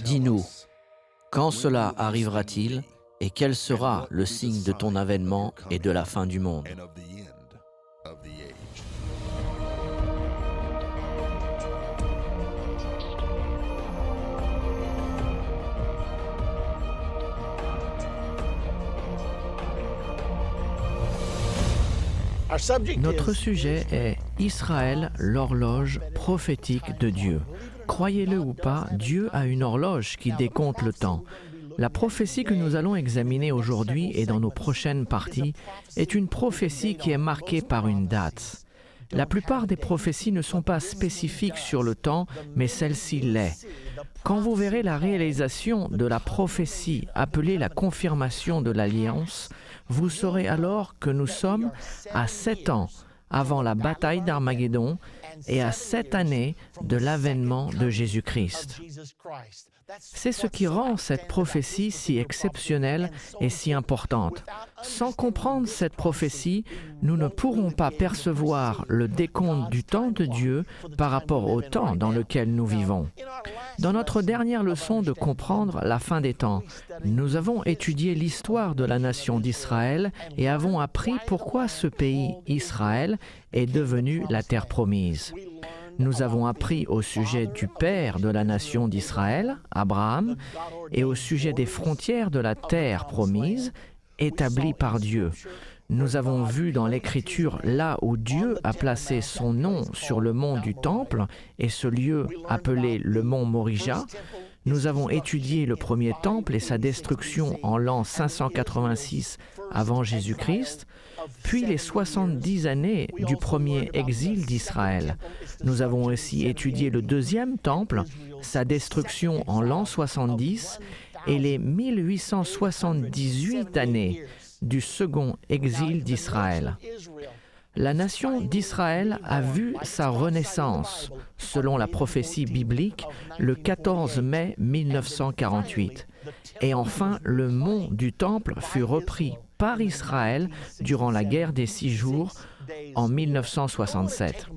Dis-nous, quand cela arrivera-t-il et quel sera le signe de ton avènement et de la fin du monde? Notre sujet est Israël, l'horloge prophétique de Dieu. Croyez-le ou pas, Dieu a une horloge qui décompte le temps. La prophétie que nous allons examiner aujourd'hui et dans nos prochaines parties est une prophétie qui est marquée par une date. La plupart des prophéties ne sont pas spécifiques sur le temps, mais celle-ci l'est. Quand vous verrez la réalisation de la prophétie appelée la confirmation de l'Alliance, vous saurez alors que nous sommes à 7 ans avant la bataille d'Armageddon et à 7 années de l'avènement de Jésus-Christ. C'est ce qui rend cette prophétie si exceptionnelle et si importante. Sans comprendre cette prophétie, nous ne pourrons pas percevoir le décompte du temps de Dieu par rapport au temps dans lequel nous vivons. Dans notre dernière leçon de comprendre la fin des temps, nous avons étudié l'histoire de la nation d'Israël et avons appris pourquoi ce pays, Israël, est devenu la terre promise. Nous avons appris au sujet du père de la nation d'Israël, Abraham, et au sujet des frontières de la terre promise, établies par Dieu. Nous avons vu dans l'Écriture là où Dieu a placé son nom sur le mont du Temple et ce lieu appelé le mont Morija. Nous avons étudié le premier temple et sa destruction en l'an 586 avant Jésus-Christ, puis les 70 années du premier exil d'Israël. Nous avons aussi étudié le deuxième temple, sa destruction en l'an 70 et les 1878 années du second exil d'Israël. La nation d'Israël a vu sa renaissance, selon la prophétie biblique, le 14 mai 1948. Et enfin, le mont du Temple fut repris par Israël durant la guerre des 6 jours en 1967.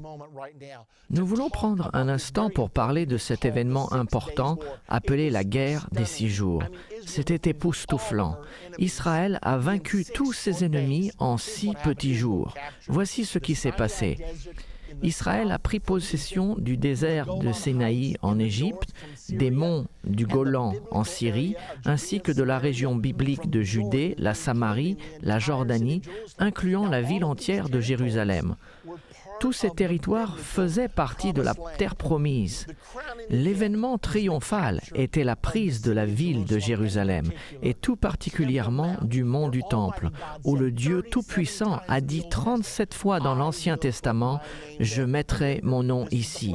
Nous voulons prendre un instant pour parler de cet événement important appelé la guerre des 6 jours. C'était époustouflant. Israël a vaincu tous ses ennemis en 6 petits jours. Voici ce qui s'est passé. Israël a pris possession du désert de Sinaï en Égypte, des monts du Golan en Syrie, ainsi que de la région biblique de Judée, la Samarie, la Jordanie, incluant la ville entière de Jérusalem. Tous ces territoires faisaient partie de la terre promise. L'événement triomphal était la prise de la ville de Jérusalem, et tout particulièrement du mont du Temple, où le Dieu Tout-Puissant a dit 37 fois dans l'Ancien Testament « Je mettrai mon nom ici ».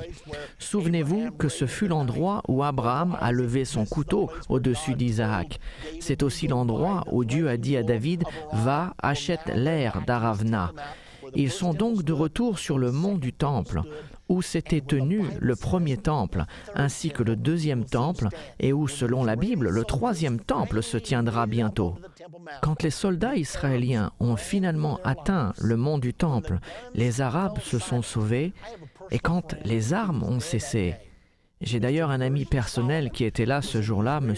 Souvenez-vous que ce fut l'endroit où Abraham a levé son couteau au-dessus d'Isaac. C'est aussi l'endroit où Dieu a dit à David « Va, achète l'aire d'Aravna ». Ils sont donc de retour sur le mont du Temple, où s'était tenu le premier temple, ainsi que le deuxième temple, et où, selon la Bible, le troisième temple se tiendra bientôt. Quand les soldats israéliens ont finalement atteint le mont du Temple, les Arabes se sont sauvés, et quand les armes ont cessé, j'ai d'ailleurs un ami personnel qui était là ce jour-là, M.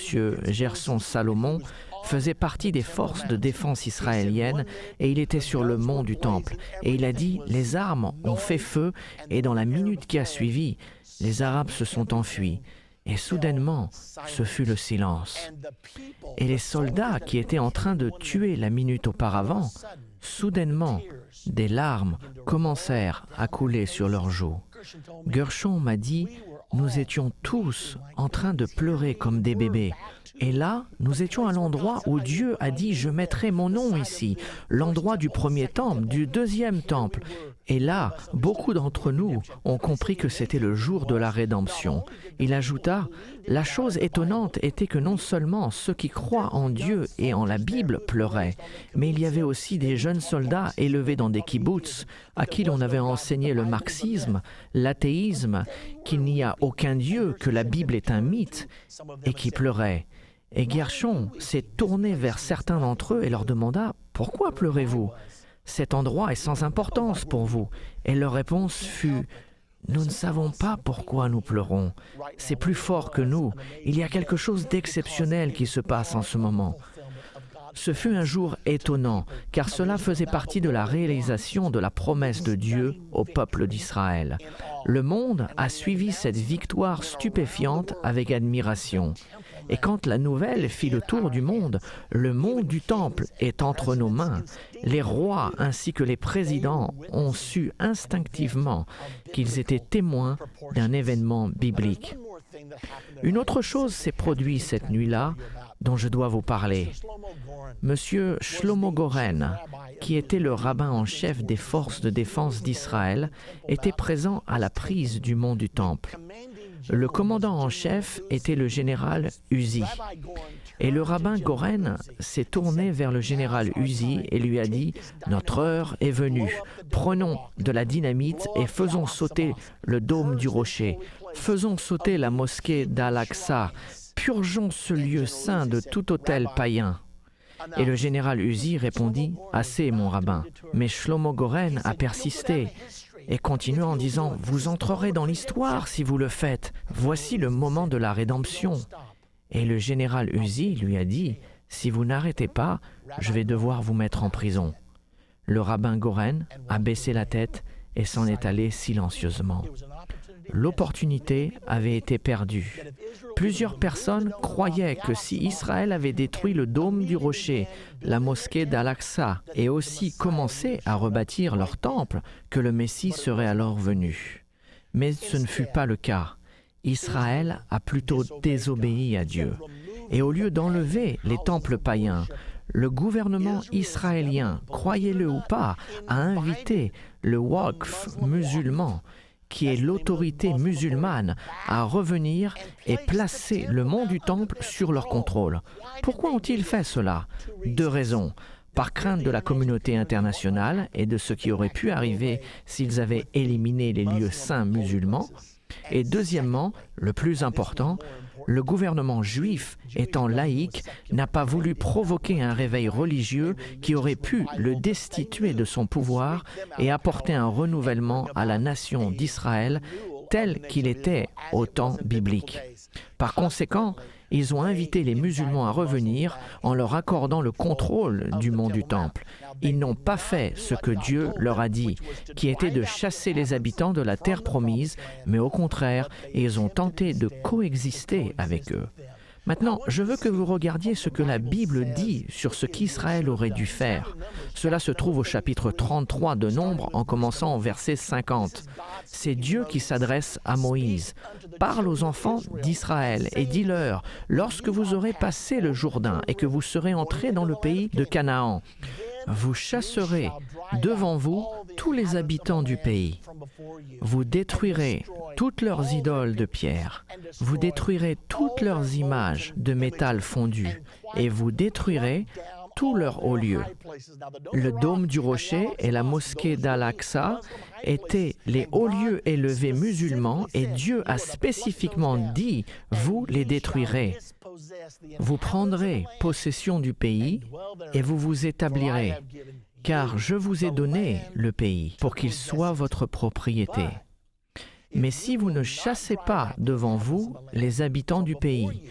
Gerson Salomon, faisait partie des forces de défense israéliennes et il était sur le mont du Temple. Et il a dit, les armes ont fait feu et dans la minute qui a suivi, les Arabes se sont enfuis. Et soudainement, ce fut le silence. Et les soldats qui étaient en train de tuer la minute auparavant, soudainement, des larmes commencèrent à couler sur leurs joues. Gershon m'a dit, nous étions tous en train de pleurer comme des bébés. Et là, nous étions à l'endroit où Dieu a dit « Je mettrai mon nom ici », l'endroit du premier temple, du deuxième temple. Et là, beaucoup d'entre nous ont compris que c'était le jour de la rédemption. Il ajouta, « La chose étonnante était que non seulement ceux qui croient en Dieu et en la Bible pleuraient, mais il y avait aussi des jeunes soldats élevés dans des kibboutz à qui l'on avait enseigné le marxisme, l'athéisme, qu'il n'y a aucun Dieu, que la Bible est un mythe, et qui pleuraient. Et Gershon s'est tourné vers certains d'entre eux et leur demanda, « Pourquoi pleurez-vous ? Cet endroit est sans importance pour vous. » Et leur réponse fut, « Nous ne savons pas pourquoi nous pleurons. C'est plus fort que nous. Il y a quelque chose d'exceptionnel qui se passe en ce moment. » Ce fut un jour étonnant, car cela faisait partie de la réalisation de la promesse de Dieu au peuple d'Israël. Le monde a suivi cette victoire stupéfiante avec admiration. Et quand la nouvelle fit le tour du monde du temple est entre nos mains. Les rois ainsi que les présidents ont su instinctivement qu'ils étaient témoins d'un événement biblique. Une autre chose s'est produite cette nuit-là dont je dois vous parler. Monsieur Shlomo Goren, qui était le rabbin en chef des forces de défense d'Israël, était présent à la prise du mont du Temple. Le commandant en chef était le général Uzi. Et le rabbin Goren s'est tourné vers le général Uzi et lui a dit « Notre heure est venue. Prenons de la dynamite et faisons sauter le dôme du rocher. Faisons sauter la mosquée d'Al-Aqsa. Purgeons ce lieu saint de tout autel païen. » Et le général Uzi répondit « Assez, mon rabbin. » Mais Shlomo Goren a persisté et continue en disant « Vous entrerez dans l'histoire si vous le faites. Voici le moment de la rédemption. » Et le général Uzi lui a dit « Si vous n'arrêtez pas, je vais devoir vous mettre en prison. » Le rabbin Goren a baissé la tête et s'en est allé silencieusement. L'opportunité avait été perdue. Plusieurs personnes croyaient que si Israël avait détruit le dôme du rocher, la mosquée d'Al-Aqsa, et aussi commencé à rebâtir leur temple, que le Messie serait alors venu. Mais ce ne fut pas le cas. Israël a plutôt désobéi à Dieu. Et au lieu d'enlever les temples païens, le gouvernement israélien, croyez-le ou pas, a invité le Waqf musulman, qui est l'autorité musulmane, à revenir et placer le mont du Temple sur leur contrôle. Pourquoi ont-ils fait cela? 2 raisons. Par crainte de la communauté internationale et de ce qui aurait pu arriver s'ils avaient éliminé les lieux saints musulmans. Et deuxièmement, le plus important, le gouvernement juif, étant laïque, n'a pas voulu provoquer un réveil religieux qui aurait pu le destituer de son pouvoir et apporter un renouvellement à la nation d'Israël tel qu'il était au temps biblique. Par conséquent, ils ont invité les musulmans à revenir en leur accordant le contrôle du mont du Temple. Ils n'ont pas fait ce que Dieu leur a dit, qui était de chasser les habitants de la terre promise, mais au contraire, ils ont tenté de coexister avec eux. Maintenant, je veux que vous regardiez ce que la Bible dit sur ce qu'Israël aurait dû faire. Cela se trouve au chapitre 33 de Nombre, en commençant au verset 50. C'est Dieu qui s'adresse à Moïse. « Parle aux enfants d'Israël et dis-leur, lorsque vous aurez passé le Jourdain et que vous serez entrés dans le pays de Canaan, vous chasserez devant vous tous les habitants du pays. Vous détruirez toutes leurs idoles de pierre. Vous détruirez toutes leurs images de métal fondu et vous détruirez tous leurs hauts lieux. » Le dôme du rocher et la mosquée d'Al-Aqsa étaient les hauts lieux élevés musulmans et Dieu a spécifiquement dit « Vous les détruirez. Vous prendrez possession du pays et vous vous établirez, car je vous ai donné le pays pour qu'il soit votre propriété. Mais si vous ne chassez pas devant vous les habitants du pays,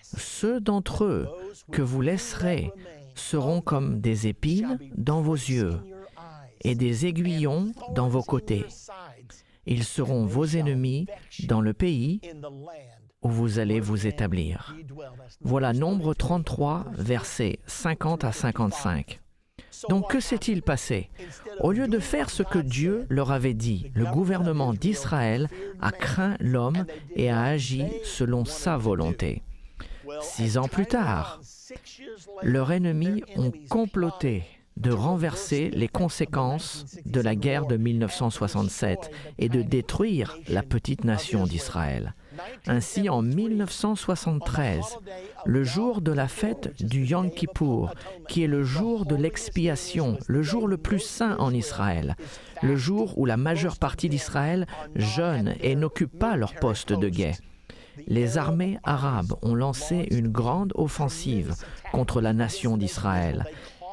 ceux d'entre eux que vous laisserez seront comme des épines dans vos yeux et des aiguillons dans vos côtés. Ils seront vos ennemis dans le pays où vous allez vous établir. » Voilà Nombre 33, versets 50 à 55. Donc, que s'est-il passé? Au lieu de faire ce que Dieu leur avait dit, le gouvernement d'Israël a craint l'homme et a agi selon sa volonté. 6 ans plus tard, leurs ennemis ont comploté de renverser les conséquences de la guerre de 1967 et de détruire la petite nation d'Israël. Ainsi, en 1973, le jour de la fête du Yom Kippour, qui est le jour de l'expiation, le jour le plus saint en Israël, le jour où la majeure partie d'Israël jeûne et n'occupe pas leur poste de guet, les armées arabes ont lancé une grande offensive contre la nation d'Israël.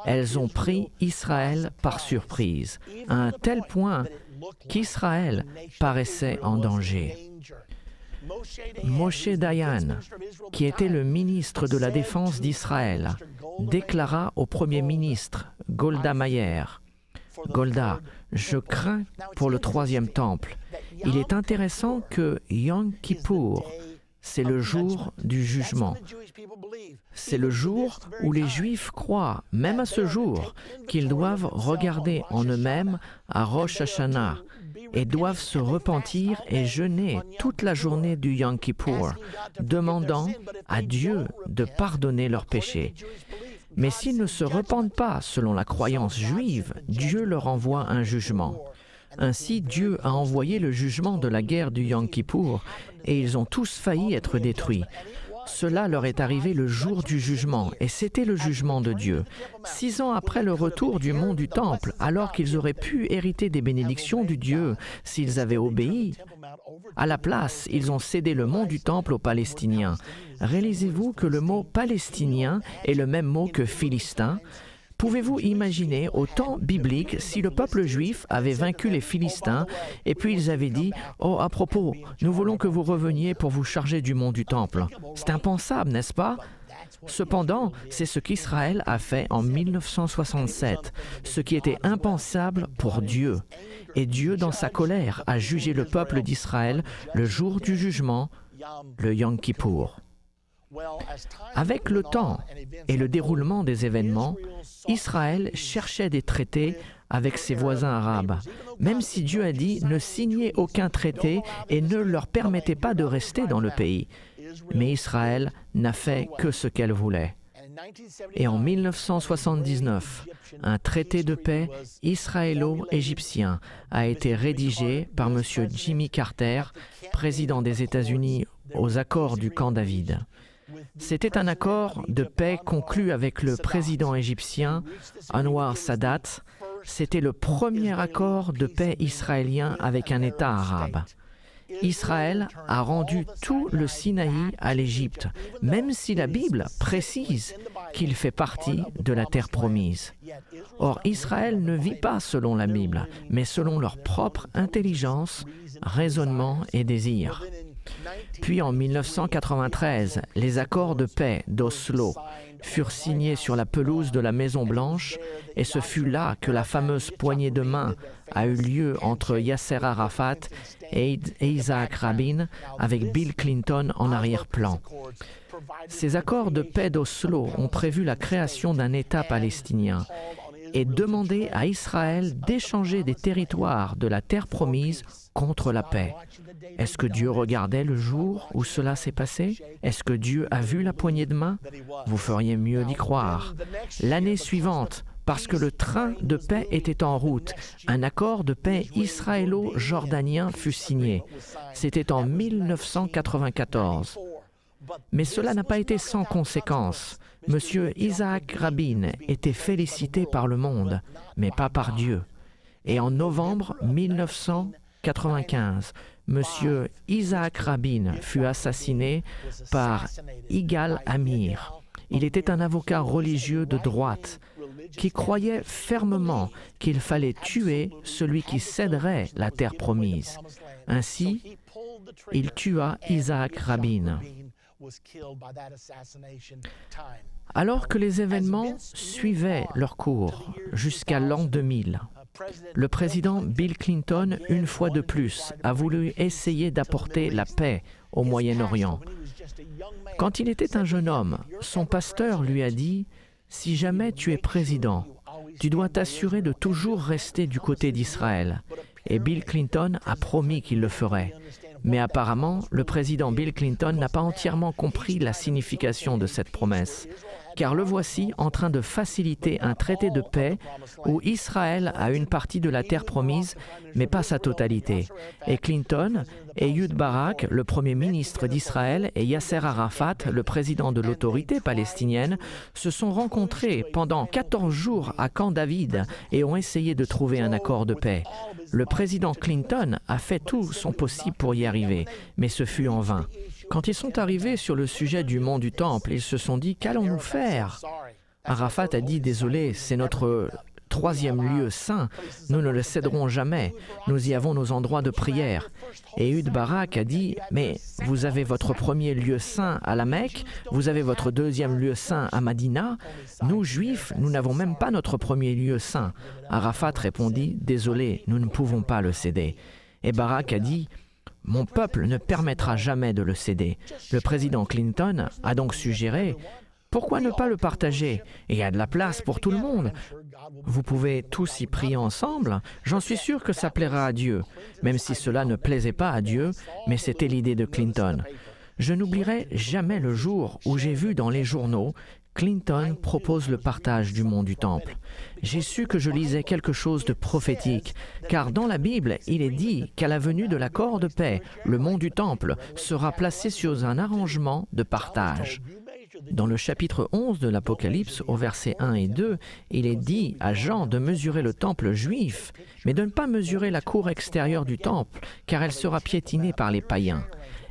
Elles ont pris Israël par surprise, à un tel point qu'Israël paraissait en danger. Moshe Dayan, qui était le ministre de la Défense d'Israël, déclara au Premier ministre Golda Meir, « Golda, je crains pour le troisième temple. Il est intéressant que Yom Kippour, c'est le jour du jugement. C'est le jour où les Juifs croient, même à ce jour, qu'ils doivent regarder en eux-mêmes à Rosh Hashanah et doivent se repentir et jeûner toute la journée du Yom Kippour, demandant à Dieu de pardonner leurs péchés. Mais s'ils ne se repentent pas selon la croyance juive, Dieu leur envoie un jugement. Ainsi, Dieu a envoyé le jugement de la guerre du Yom Kippour et ils ont tous failli être détruits. Cela leur est arrivé le jour du jugement, et c'était le jugement de Dieu. 6 ans après le retour du mont du Temple, alors qu'ils auraient pu hériter des bénédictions du Dieu s'ils avaient obéi, à la place, ils ont cédé le mont du Temple aux Palestiniens. Réalisez-vous que le mot « palestinien » est le même mot que « philistin ». Pouvez-vous imaginer au temps biblique si le peuple juif avait vaincu les Philistins et puis ils avaient dit « Oh, à propos, nous voulons que vous reveniez pour vous charger du mont du Temple ». C'est impensable, n'est-ce pas? Cependant, c'est ce qu'Israël a fait en 1967, ce qui était impensable pour Dieu. Et Dieu, dans sa colère, a jugé le peuple d'Israël le jour du jugement, le Yom Kippour. Avec le temps et le déroulement des événements, Israël cherchait des traités avec ses voisins arabes, même si Dieu a dit « ne signez aucun traité et ne leur permettez pas de rester dans le pays ». Mais Israël n'a fait que ce qu'elle voulait. Et en 1979, un traité de paix israélo-égyptien a été rédigé par M. Jimmy Carter, président des États-Unis aux accords du camp David. C'était un accord de paix conclu avec le président égyptien Anwar Sadat. C'était le premier accord de paix israélien avec un État arabe. Israël a rendu tout le Sinaï à l'Égypte, même si la Bible précise qu'il fait partie de la terre promise. Or, Israël ne vit pas selon la Bible, mais selon leur propre intelligence, raisonnement et désir. Puis en 1993, les accords de paix d'Oslo furent signés sur la pelouse de la Maison-Blanche et ce fut là que la fameuse poignée de main a eu lieu entre Yasser Arafat et Isaac Rabin avec Bill Clinton en arrière-plan. Ces accords de paix d'Oslo ont prévu la création d'un État palestinien et demandé à Israël d'échanger des territoires de la terre promise contre la paix. Est-ce que Dieu regardait le jour où cela s'est passé? Est-ce que Dieu a vu la poignée de main? Vous feriez mieux d'y croire. L'année suivante, parce que le train de paix était en route, un accord de paix israélo-jordanien fut signé. C'était en 1994. Mais cela n'a pas été sans conséquences. Monsieur Isaac Rabin était félicité par le monde, mais pas par Dieu. Et en novembre 1995, Monsieur Isaac Rabin fut assassiné par Yigal Amir. Il était un avocat religieux de droite qui croyait fermement qu'il fallait tuer celui qui céderait la terre promise. Ainsi, il tua Isaac Rabin. Alors que les événements suivaient leur cours jusqu'à l'an 2000, le président Bill Clinton, une fois de plus, a voulu essayer d'apporter la paix au Moyen-Orient. Quand il était un jeune homme, son pasteur lui a dit « Si jamais tu es président, tu dois t'assurer de toujours rester du côté d'Israël. » Et Bill Clinton a promis qu'il le ferait. Mais apparemment, le président Bill Clinton n'a pas entièrement compris la signification de cette promesse. car le voici en train de faciliter un traité de paix où Israël a une partie de la terre promise, mais pas sa totalité. Et Clinton et Ehud Barak, le premier ministre d'Israël, et Yasser Arafat, le président de l'autorité palestinienne, se sont rencontrés pendant 14 jours à Camp David et ont essayé de trouver un accord de paix. Le président Clinton a fait tout son possible pour y arriver, mais ce fut en vain. Quand ils sont arrivés sur le sujet du mont du Temple, ils se sont dit « Qu'allons-nous faire ?» Arafat a dit « Désolé, c'est notre troisième lieu saint, nous ne le céderons jamais, nous y avons nos endroits de prière. » Et Ehud Barak a dit « Mais vous avez votre premier lieu saint à la Mecque, vous avez votre deuxième lieu saint à Madina, nous, Juifs, nous n'avons même pas notre premier lieu saint. » Arafat répondit « Désolé, nous ne pouvons pas le céder. » Et Barak a dit « Mon peuple ne permettra jamais de le céder. » Le président Clinton a donc suggéré « Pourquoi ne pas le partager? Il y a de la place pour tout le monde. Vous pouvez tous y prier ensemble. J'en suis sûr que ça plaira à Dieu, même si cela ne plaisait pas à Dieu, mais c'était l'idée de Clinton. Je n'oublierai jamais le jour où j'ai vu dans les journaux Clinton propose le partage du mont du Temple. J'ai su que je lisais quelque chose de prophétique, car dans la Bible, il est dit qu'à la venue de l'accord de paix, le mont du Temple sera placé sur un arrangement de partage. Dans le chapitre 11 de l'Apocalypse, au verset 1 et 2, il est dit à Jean de mesurer le temple juif, mais de ne pas mesurer la cour extérieure du temple, car elle sera piétinée par les païens.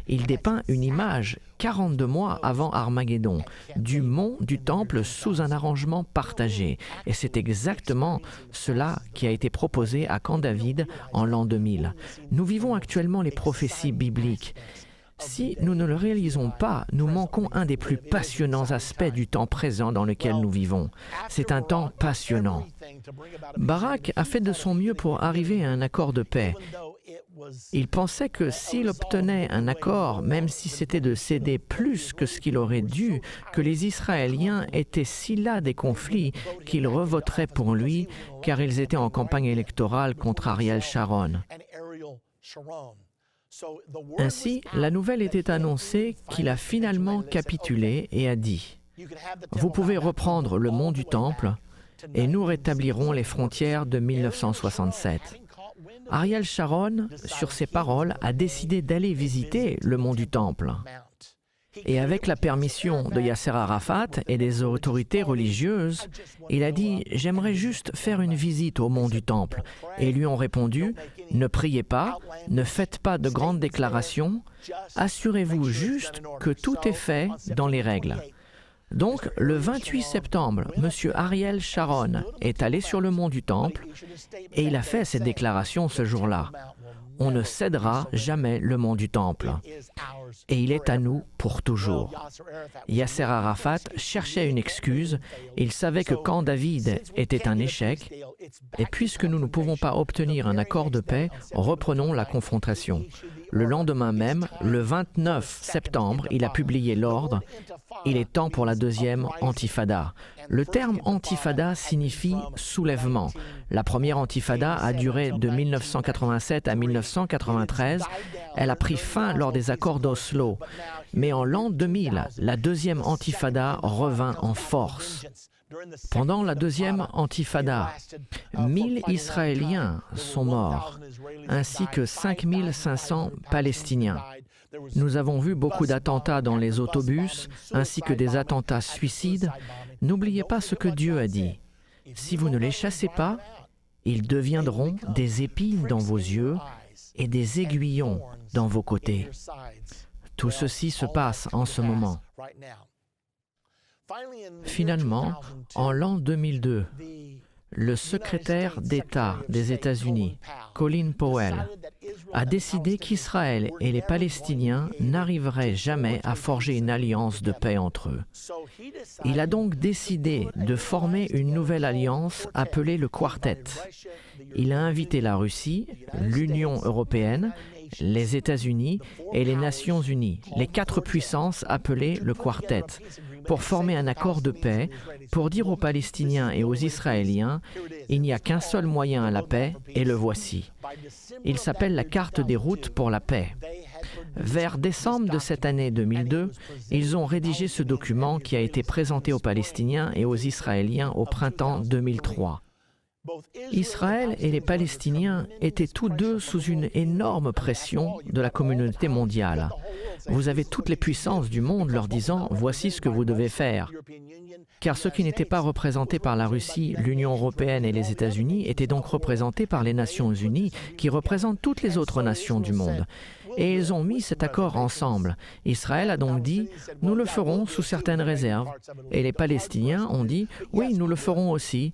Il dépeint une image 42 mois avant Armageddon, du mont du temple sous un arrangement partagé. Et c'est exactement cela qui a été proposé à Camp David en l'an 2000. Nous vivons actuellement les prophéties bibliques. Si nous ne le réalisons pas, nous manquons un des plus passionnants aspects du temps présent dans lequel nous vivons. C'est un temps passionnant. Barak a fait de son mieux pour arriver à un accord de paix. Il pensait que s'il obtenait un accord, même si c'était de céder plus que ce qu'il aurait dû, que les Israéliens étaient si las des conflits qu'ils revoteraient pour lui, car ils étaient en campagne électorale contre Ariel Sharon. Ainsi, la nouvelle était annoncée qu'il a finalement capitulé et a dit « Vous pouvez reprendre le mont du Temple et nous rétablirons les frontières de 1967. » Ariel Sharon, sur ses paroles, a décidé d'aller visiter le mont du Temple. Et avec la permission de Yasser Arafat et des autorités religieuses, il a dit « J'aimerais juste faire une visite au mont du Temple. » Et ils lui ont répondu « Ne priez pas, ne faites pas de grandes déclarations, assurez-vous juste que tout est fait dans les règles. » Donc, le 28 septembre, M. Ariel Sharon est allé sur le mont du Temple et il a fait cette déclaration ce jour-là. On ne cédera jamais le mont du Temple. Et il est à nous pour toujours. Yasser Arafat cherchait une excuse. Il savait que Camp David était un échec. Et puisque nous ne pouvons pas obtenir un accord de paix, reprenons la confrontation. Le lendemain même, le 29 septembre, il a publié l'ordre « Il est temps pour la deuxième intifada ». Le terme intifada signifie soulèvement. La première intifada a duré de 1987 à 1993. Elle a pris fin lors des accords d'Oslo. Mais en l'an 2000, la deuxième intifada revint en force. Pendant la deuxième intifada, 1000 Israéliens sont morts, ainsi que 5500 Palestiniens. Nous avons vu beaucoup d'attentats dans les autobus, ainsi que des attentats suicides. N'oubliez pas ce que Dieu a dit. Si vous ne les chassez pas, ils deviendront des épines dans vos yeux et des aiguillons dans vos côtés. Tout ceci se passe en ce moment. Finalement, en l'an 2002, le secrétaire d'État des États-Unis, Colin Powell, a décidé qu'Israël et les Palestiniens n'arriveraient jamais à forger une alliance de paix entre eux. Il a donc décidé de former une nouvelle alliance appelée le Quartet. Il a invité la Russie, l'Union européenne, les États-Unis et les Nations unies, les 4 puissances appelées le Quartet, pour former un accord de paix, pour dire aux Palestiniens et aux Israéliens « Il n'y a qu'un seul moyen à la paix, et le voici ». Il s'appelle la carte des routes pour la paix. Vers décembre de cette année 2002, ils ont rédigé ce document qui a été présenté aux Palestiniens et aux Israéliens au printemps 2003. Israël et les Palestiniens étaient tous deux sous une énorme pression de la communauté mondiale. Vous avez toutes les puissances du monde leur disant « voici ce que vous devez faire ». Car ceux qui n'étaient pas représentés par la Russie, l'Union européenne et les États-Unis étaient donc représentés par les Nations unies qui représentent toutes les autres nations du monde. Et ils ont mis cet accord ensemble. Israël a donc dit « nous le ferons sous certaines réserves ». Et les Palestiniens ont dit « oui, nous le ferons aussi.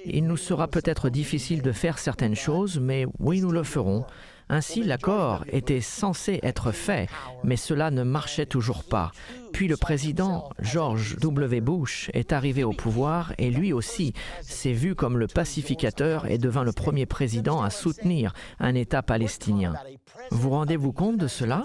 Il nous sera peut-être difficile de faire certaines choses, mais oui, nous le ferons ». Ainsi, l'accord était censé être fait, mais cela ne marchait toujours pas. Puis le président George W. Bush est arrivé au pouvoir et lui aussi s'est vu comme le pacificateur et devint le premier président à soutenir un État palestinien. Vous rendez-vous compte de cela?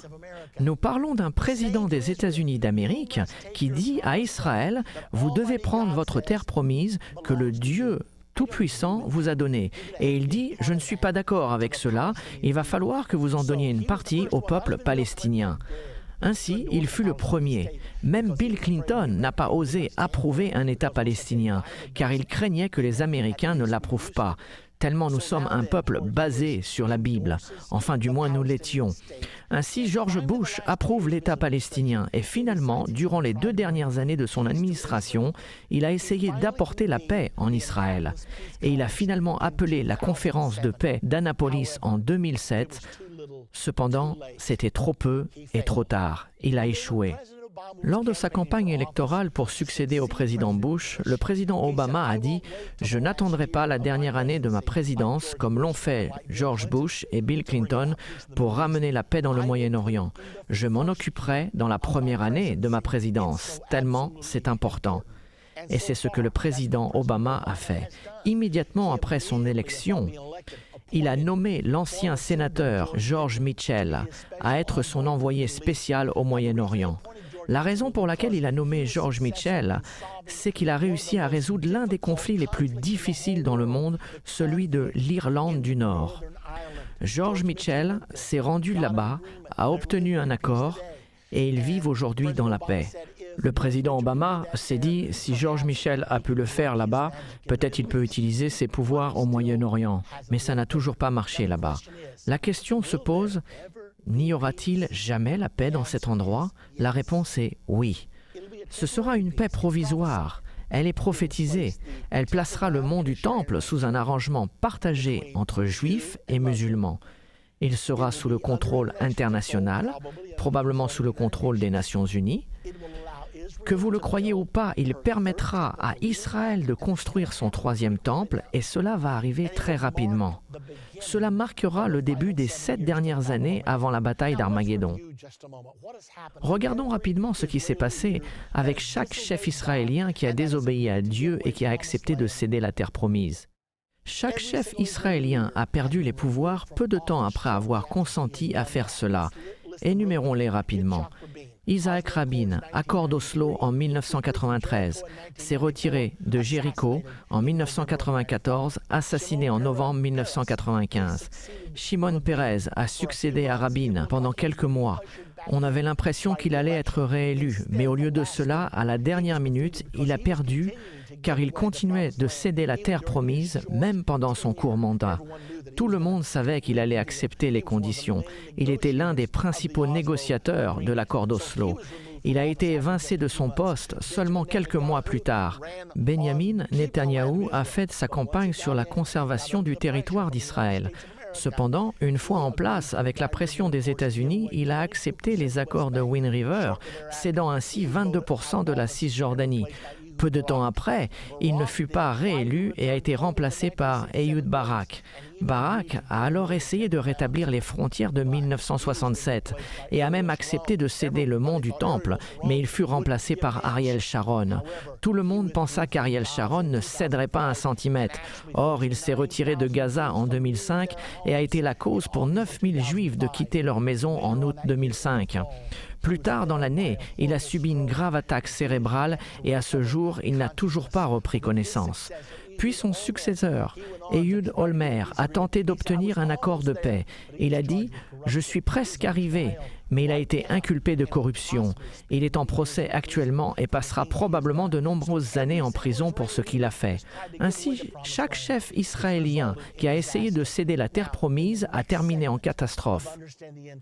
Nous parlons d'un président des États-Unis d'Amérique qui dit à Israël « Vous devez prendre votre terre promise que le Dieu Tout-Puissant vous a donné. » Et il dit « Je ne suis pas d'accord avec cela, il va falloir que vous en donniez une partie au peuple palestinien. » Ainsi, il fut le premier. Même Bill Clinton n'a pas osé approuver un État palestinien, car il craignait que les Américains ne l'approuvent pas, tellement nous sommes un peuple basé sur la Bible. Enfin, du moins, nous l'étions. Ainsi, George Bush approuve l'État palestinien et finalement, durant les 2 dernières années de son administration, il a essayé d'apporter la paix en Israël. Et il a finalement appelé la conférence de paix d'Annapolis en 2007. Cependant, c'était trop peu et trop tard. Il a échoué. Lors de sa campagne électorale pour succéder au président Bush, le président Obama a dit « Je n'attendrai pas la dernière année de ma présidence comme l'ont fait George Bush et Bill Clinton pour ramener la paix dans le Moyen-Orient. Je m'en occuperai dans la première année de ma présidence, tellement c'est important. » Et c'est ce que le président Obama a fait. Immédiatement après son élection, il a nommé l'ancien sénateur George Mitchell à être son envoyé spécial au Moyen-Orient. La raison pour laquelle il a nommé George Mitchell, c'est qu'il a réussi à résoudre l'un des conflits les plus difficiles dans le monde, celui de l'Irlande du Nord. George Mitchell s'est rendu là-bas, a obtenu un accord et ils vivent aujourd'hui dans la paix. Le président Obama s'est dit, si George Mitchell a pu le faire là-bas, peut-être il peut utiliser ses pouvoirs au Moyen-Orient. Mais ça n'a toujours pas marché là-bas. La question se pose, n'y aura-t-il jamais la paix dans cet endroit? La réponse est oui. Ce sera une paix provisoire. Elle est prophétisée. Elle placera le mont du Temple sous un arrangement partagé entre juifs et musulmans. Il sera sous le contrôle international, probablement sous le contrôle des Nations unies. Que vous le croyez ou pas, il permettra à Israël de construire son 3e temple et cela va arriver très rapidement. Cela marquera le début des 7 dernières années avant la bataille d'Armageddon. Regardons rapidement ce qui s'est passé avec chaque chef israélien qui a désobéi à Dieu et qui a accepté de céder la terre promise. Chaque chef israélien a perdu les pouvoirs peu de temps après avoir consenti à faire cela. Énumérons-les rapidement. Isaac Rabin, accord d'Oslo en 1993, s'est retiré de Jéricho en 1994, assassiné en novembre 1995. Shimon Peres a succédé à Rabin pendant quelques mois. On avait l'impression qu'il allait être réélu, mais au lieu de cela, à la dernière minute, il a perdu car il continuait de céder la terre promise, même pendant son court mandat. Tout le monde savait qu'il allait accepter les conditions. Il était l'un des principaux négociateurs de l'accord d'Oslo. Il a été évincé de son poste seulement quelques mois plus tard. Benjamin Netanyahou a fait sa campagne sur la conservation du territoire d'Israël. Cependant, une fois en place, avec la pression des États-Unis, il a accepté les accords de Wind River, cédant ainsi 22% de la Cisjordanie. Peu de temps après, il ne fut pas réélu et a été remplacé par Ehud Barak. Barak a alors essayé de rétablir les frontières de 1967 et a même accepté de céder le mont du Temple, mais il fut remplacé par Ariel Sharon. Tout le monde pensa qu'Ariel Sharon ne céderait pas un centimètre. Or, il s'est retiré de Gaza en 2005 et a été la cause pour 9000 Juifs de quitter leur maison en août 2005. Plus tard dans l'année, il a subi une grave attaque cérébrale et à ce jour, il n'a toujours pas repris connaissance. Puis son successeur, Ehud Olmert, a tenté d'obtenir un accord de paix. Il a dit « Je suis presque arrivé, mais il a été inculpé de corruption. Il est en procès actuellement et passera probablement de nombreuses années en prison pour ce qu'il a fait. Ainsi, chaque chef israélien qui a essayé de céder la terre promise a terminé en catastrophe.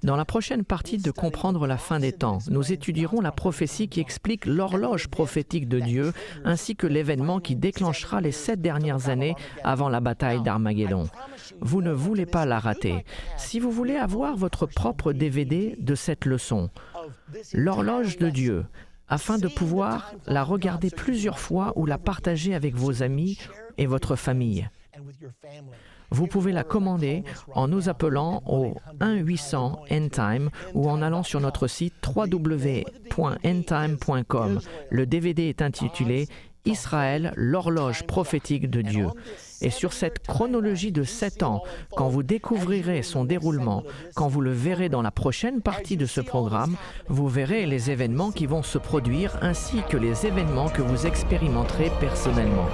Dans la prochaine partie de Comprendre la fin des temps, nous étudierons la prophétie qui explique l'horloge prophétique de Dieu ainsi que l'événement qui déclenchera les 7 dernières années avant la bataille d'Armageddon. Vous ne voulez pas la rater. Si vous voulez avoir votre propre DVD de cette leçon, l'horloge de Dieu, afin de pouvoir la regarder plusieurs fois ou la partager avec vos amis et votre famille. Vous pouvez la commander en nous appelant au 1-800-ENDTIME ou en allant sur notre site www.endtime.com. Le DVD est intitulé « Israël, l'horloge prophétique de Dieu ». Et sur cette chronologie de 7 ans, quand vous découvrirez son déroulement, quand vous le verrez dans la prochaine partie de ce programme, vous verrez les événements qui vont se produire ainsi que les événements que vous expérimenterez personnellement.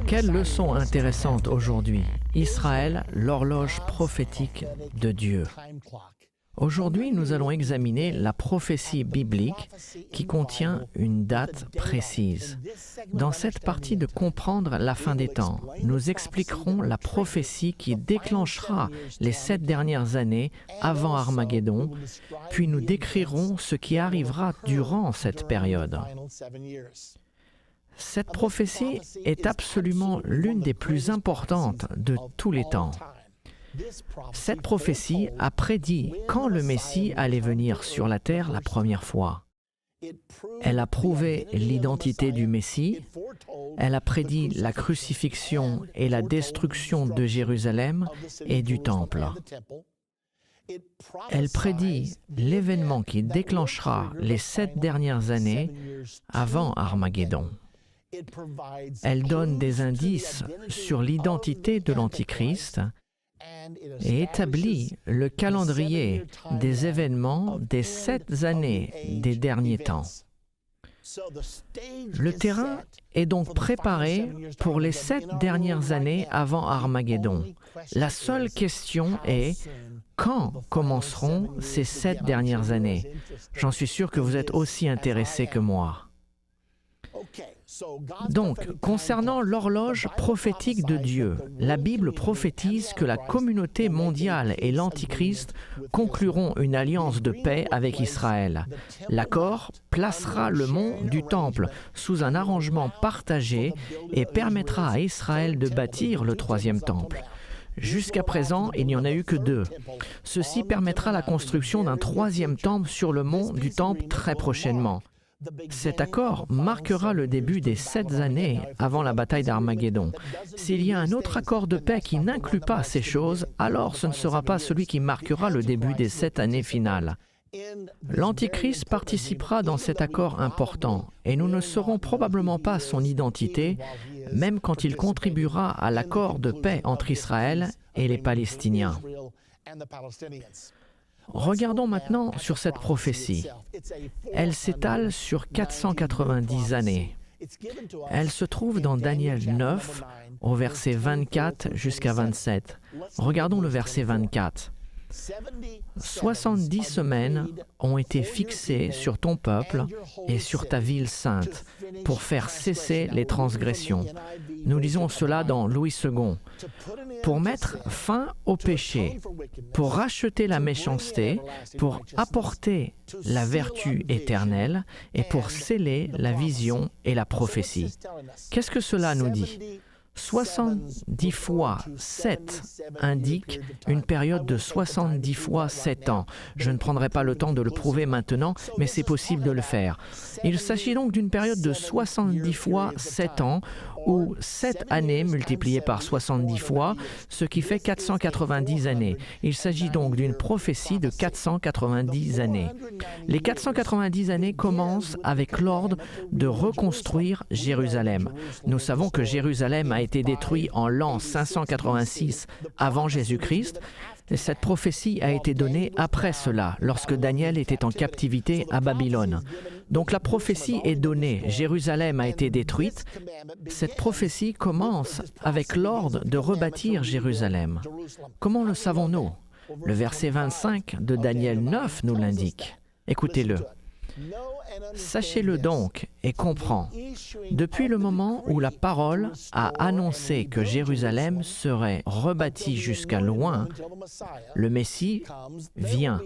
Quelle leçon intéressante aujourd'hui. Israël, l'horloge prophétique de Dieu. Aujourd'hui, nous allons examiner la prophétie biblique qui contient une date précise. Dans cette partie de Comprendre la fin des temps, nous expliquerons la prophétie qui déclenchera les 7 dernières années avant Armageddon, puis nous décrirons ce qui arrivera durant cette période. Cette prophétie est absolument l'une des plus importantes de tous les temps. Cette prophétie a prédit quand le Messie allait venir sur la terre la première fois. Elle a prouvé l'identité du Messie, elle a prédit la crucifixion et la destruction de Jérusalem et du Temple. Elle prédit l'événement qui déclenchera les 7 dernières années avant Armageddon. Elle donne des indices sur l'identité de l'Antichrist et établit le calendrier des événements des 7 années des derniers temps. Le terrain est donc préparé pour les 7 dernières années avant Armageddon. La seule question est, quand commenceront ces 7 dernières années? J'en suis sûr que vous êtes aussi intéressés que moi. Donc, concernant l'horloge prophétique de Dieu, la Bible prophétise que la communauté mondiale et l'Antichrist concluront une alliance de paix avec Israël. L'accord placera le mont du Temple sous un arrangement partagé et permettra à Israël de bâtir le 3e temple. Jusqu'à présent, il n'y en a eu que 2. Ceci permettra la construction d'un 3e temple sur le mont du Temple très prochainement. Cet accord marquera le début des 7 années avant la bataille d'Armageddon. S'il y a un autre accord de paix qui n'inclut pas ces choses, alors ce ne sera pas celui qui marquera le début des 7 années finales. L'Antichrist participera dans cet accord important et nous ne saurons probablement pas son identité, même quand il contribuera à l'accord de paix entre Israël et les Palestiniens. Regardons maintenant sur cette prophétie. Elle s'étale sur 490 années. Elle se trouve dans Daniel 9, au verset 24 jusqu'à 27. Regardons le verset 24. 70 semaines ont été fixées sur ton peuple et sur ta ville sainte pour faire cesser les transgressions. Nous lisons cela dans Louis II. Pour mettre fin au péché, pour racheter la méchanceté, pour apporter la vertu éternelle et pour sceller la vision et la prophétie. Qu'est-ce que cela nous dit? 70 fois 7 indique une période de 70 fois 7 ans. Je ne prendrai pas le temps de le prouver maintenant, mais c'est possible de le faire. Il s'agit donc d'une période de 70 fois 7 ans, ou 7 années multipliées par 70 fois, ce qui fait 490 années. Il s'agit donc d'une prophétie de 490 années. Les 490 années commencent avec l'ordre de reconstruire Jérusalem. Nous savons que Jérusalem a été détruit en l'an 586 avant Jésus-Christ. Cette prophétie a été donnée après cela, lorsque Daniel était en captivité à Babylone. Donc la prophétie est donnée, Jérusalem a été détruite. Cette prophétie commence avec l'ordre de rebâtir Jérusalem. Comment le savons-nous? Le verset 25 de Daniel 9 nous l'indique. Écoutez-le. « Sachez-le donc et comprends, depuis le moment où la parole a annoncé que Jérusalem serait rebâtie jusqu'à loin, le Messie vient.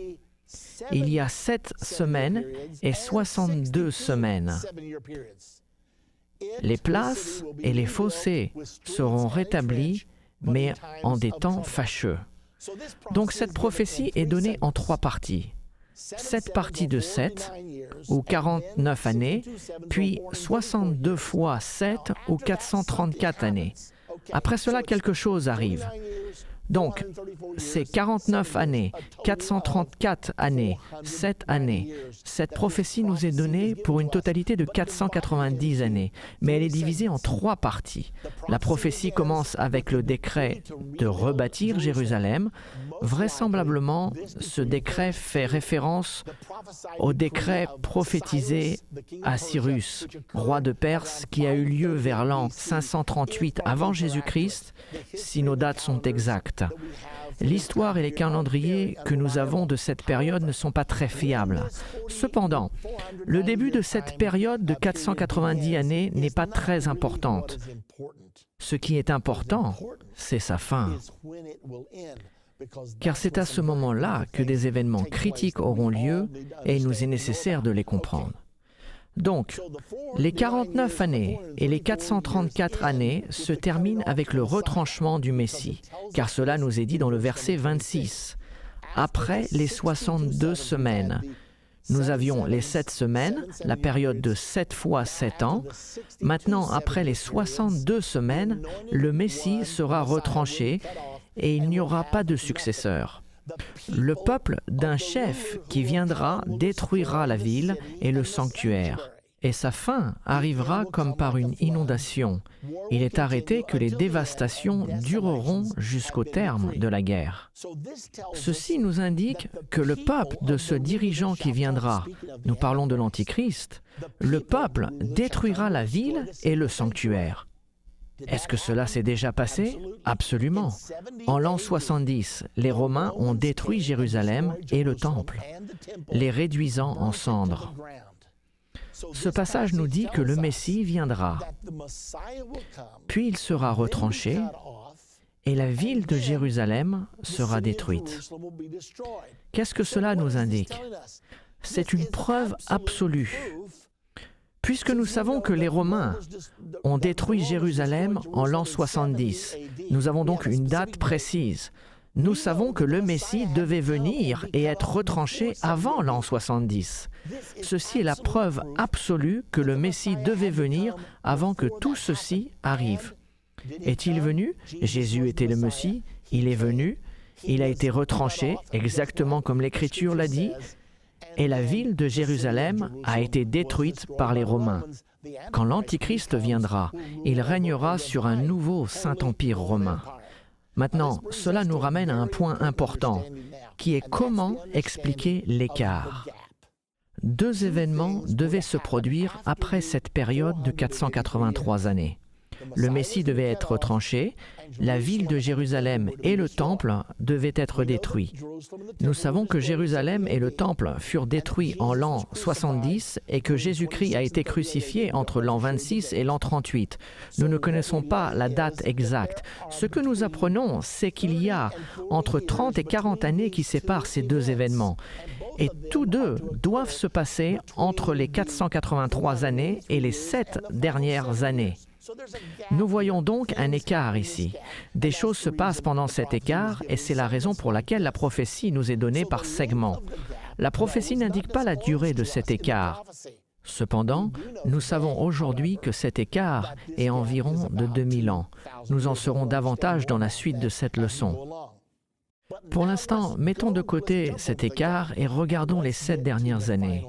Il y a 7 semaines et 62 semaines. Les places et les fossés seront rétablis, mais en des temps fâcheux. » Donc cette prophétie est donnée en 3 parties. 7 parties de 7, ou 49 années, puis 62 fois 7, ou 434 années. Après cela, quelque chose arrive. Donc, c'est 49 années, 434 années, 7 années. Cette prophétie nous est donnée pour une totalité de 490 années, mais elle est divisée en 3 parties. La prophétie commence avec le décret de rebâtir Jérusalem. Vraisemblablement, ce décret fait référence au décret prophétisé à Cyrus, roi de Perse, qui a eu lieu vers l'an 538 avant Jésus-Christ, si nos dates sont exactes. L'histoire et les calendriers que nous avons de cette période ne sont pas très fiables. Cependant, le début de cette période de 490 années n'est pas très importante. Ce qui est important, c'est sa fin. Car c'est à ce moment-là que des événements critiques auront lieu et il nous est nécessaire de les comprendre. Donc, les 49 années et les 434 années se terminent avec le retranchement du Messie, car cela nous est dit dans le verset 26. Après les 62 semaines, nous avions les 7 semaines, la période de 7 fois 7 ans. Maintenant, après les 62 semaines, le Messie sera retranché et il n'y aura pas de successeur. Le peuple d'un chef qui viendra détruira la ville et le sanctuaire. Et sa fin arrivera comme par une inondation. Il est arrêté que les dévastations dureront jusqu'au terme de la guerre. Ceci nous indique que le peuple de ce dirigeant qui viendra, nous parlons de l'Antichrist, le peuple détruira la ville et le sanctuaire. Est-ce que cela s'est déjà passé? Absolument. En l'an 70, les Romains ont détruit Jérusalem et le temple, les réduisant en cendres. Ce passage nous dit que le Messie viendra, puis il sera retranché et la ville de Jérusalem sera détruite. Qu'est-ce que cela nous indique? C'est une preuve absolue. Puisque nous savons que les Romains ont détruit Jérusalem en l'an 70, nous avons donc une date précise. Nous savons que le Messie devait venir et être retranché avant l'an 70. Ceci est la preuve absolue que le Messie devait venir avant que tout ceci arrive. Est-il venu? Jésus était le Messie, il est venu, il a été retranché, exactement comme l'Écriture l'a dit, et la ville de Jérusalem a été détruite par les Romains. Quand l'Antichrist viendra, il régnera sur un nouveau Saint-Empire romain. Maintenant, cela nous ramène à un point important, qui est comment expliquer l'écart. 2 événements devaient se produire après cette période de 483 années. Le Messie devait être retranché, la ville de Jérusalem et le temple devaient être détruits. Nous savons que Jérusalem et le temple furent détruits en l'an 70 et que Jésus-Christ a été crucifié entre l'an 26 et l'an 38. Nous ne connaissons pas la date exacte. Ce que nous apprenons, c'est qu'il y a entre 30 et 40 années qui séparent ces 2 événements. Et tous 2 doivent se passer entre les 483 années et les 7 dernières années. Nous voyons donc un écart ici. Des choses se passent pendant cet écart et c'est la raison pour laquelle la prophétie nous est donnée par segments. La prophétie n'indique pas la durée de cet écart. Cependant, nous savons aujourd'hui que cet écart est environ de 2000 ans. Nous en saurons davantage dans la suite de cette leçon. Pour l'instant, mettons de côté cet écart et regardons les 7 dernières années.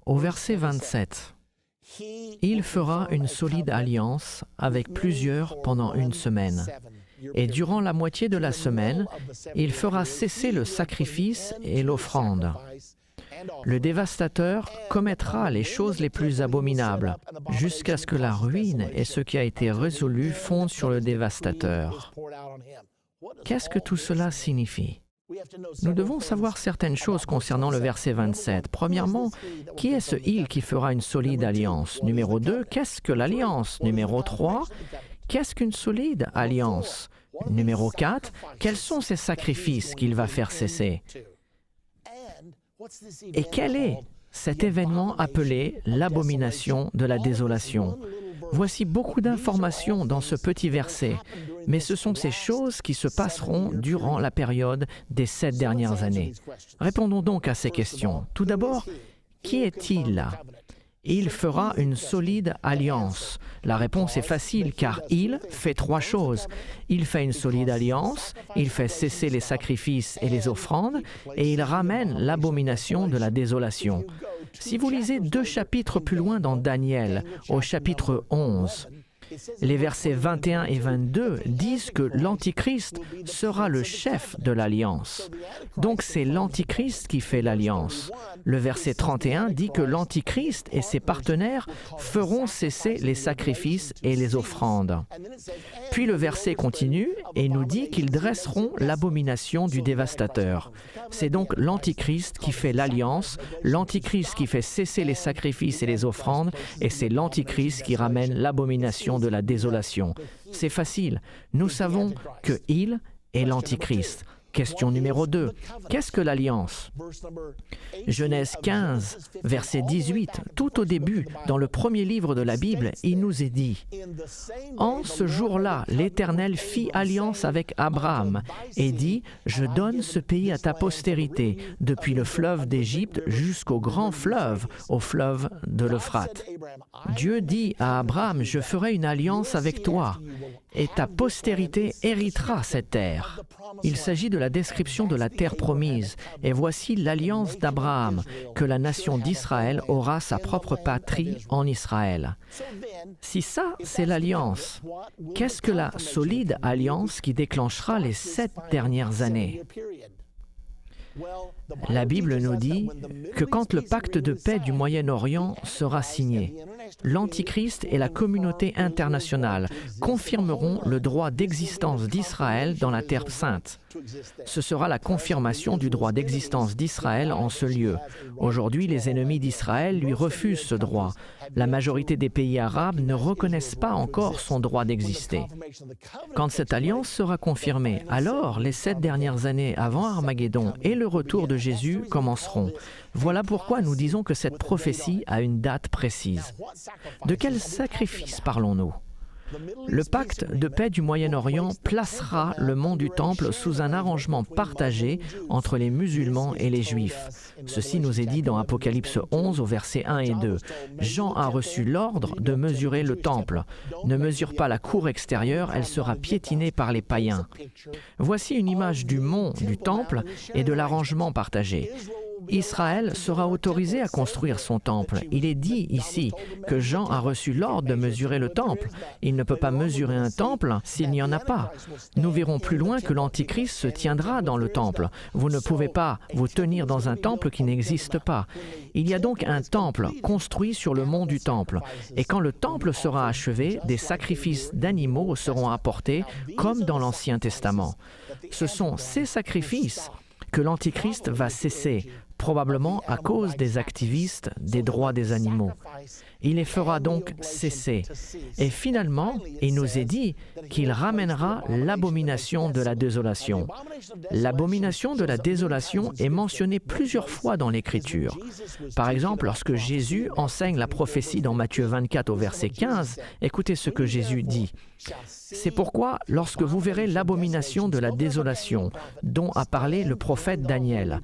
Au verset 27, « Il fera une solide alliance avec plusieurs pendant une semaine, et durant la moitié de la semaine, il fera cesser le sacrifice et l'offrande. Le dévastateur commettra les choses les plus abominables, jusqu'à ce que la ruine et ce qui a été résolu fondent sur le dévastateur. » Qu'est-ce que tout cela signifie? Nous devons savoir certaines choses concernant le verset 27. Premièrement, qui est ce « il » qui fera une solide alliance? Numéro 2, qu'est-ce que l'alliance? Numéro 3, qu'est-ce qu'une solide alliance? Numéro 4, quels sont ces sacrifices qu'il va faire cesser? Et quel est cet événement appelé l'abomination de la désolation? Voici beaucoup d'informations dans ce petit verset, mais ce sont ces choses qui se passeront durant la période des 7 dernières années. Répondons donc à ces questions. Tout d'abord, qui est-il? Il fera une solide alliance. La réponse est facile car il fait 3 choses. Il fait une solide alliance, il fait cesser les sacrifices et les offrandes et il ramène l'abomination de la désolation. Si vous lisez 2 chapitres plus loin dans Daniel, au chapitre 11, les versets 21 et 22 disent que l'Antichrist sera le chef de l'alliance. Donc c'est l'Antichrist qui fait l'alliance. Le verset 31 dit que l'Antichrist et ses partenaires feront cesser les sacrifices et les offrandes. Puis le verset continue et nous dit qu'ils dresseront l'abomination du dévastateur. C'est donc l'Antichrist qui fait l'alliance, l'Antichrist qui fait cesser les sacrifices et les offrandes, et c'est l'Antichrist qui ramène l'abomination de la désolation. C'est facile. Nous savons que il est l'Antichrist. Question numéro 2. Qu'est-ce que l'alliance? Genèse 15, verset 18, tout au début, dans le premier livre de la Bible, il nous est dit « En ce jour-là, l'Éternel fit alliance avec Abraham et dit « Je donne ce pays à ta postérité, depuis le fleuve d'Égypte jusqu'au grand fleuve, au fleuve de l'Euphrate. » Dieu dit à Abraham « Je ferai une alliance avec toi, et ta postérité héritera cette terre. » Il s'agit de la description de la terre promise, et voici l'alliance d'Abraham, que la nation d'Israël aura sa propre patrie en Israël. Si ça, c'est l'alliance, qu'est-ce que la solide alliance qui déclenchera les 7 dernières années? La Bible nous dit que quand le pacte de paix du Moyen-Orient sera signé, l'Antichrist et la communauté internationale confirmeront le droit d'existence d'Israël dans la Terre sainte. Ce sera la confirmation du droit d'existence d'Israël en ce lieu. Aujourd'hui, les ennemis d'Israël lui refusent ce droit. La majorité des pays arabes ne reconnaissent pas encore son droit d'exister. Quand cette alliance sera confirmée, alors les 7 dernières années avant Armageddon et le retour de Jésus commenceront. Voilà pourquoi nous disons que cette prophétie a une date précise. De quel sacrifice parlons-nous? Le pacte de paix du Moyen-Orient placera le mont du Temple sous un arrangement partagé entre les musulmans et les Juifs. Ceci nous est dit dans Apocalypse 11 au verset 1 et 2. Jean a reçu l'ordre de mesurer le Temple. Ne mesure pas la cour extérieure, elle sera piétinée par les païens. Voici une image du mont du Temple et de l'arrangement partagé. Israël sera autorisé à construire son temple. Il est dit ici que Jean a reçu l'ordre de mesurer le temple. Il ne peut pas mesurer un temple s'il n'y en a pas. Nous verrons plus loin que l'Antichrist se tiendra dans le temple. Vous ne pouvez pas vous tenir dans un temple qui n'existe pas. Il y a donc un temple construit sur le mont du temple. Et quand le temple sera achevé, des sacrifices d'animaux seront apportés, comme dans l'Ancien Testament. Ce sont ces sacrifices que l'Antichrist va cesser, probablement à cause des activistes des droits des animaux. Il les fera donc cesser. Et finalement, il nous est dit qu'il ramènera l'abomination de la désolation. L'abomination de la désolation est mentionnée plusieurs fois dans l'Écriture. Par exemple, lorsque Jésus enseigne la prophétie dans Matthieu 24 au verset 15, écoutez ce que Jésus dit. C'est pourquoi, lorsque vous verrez l'abomination de la désolation, dont a parlé le prophète Daniel,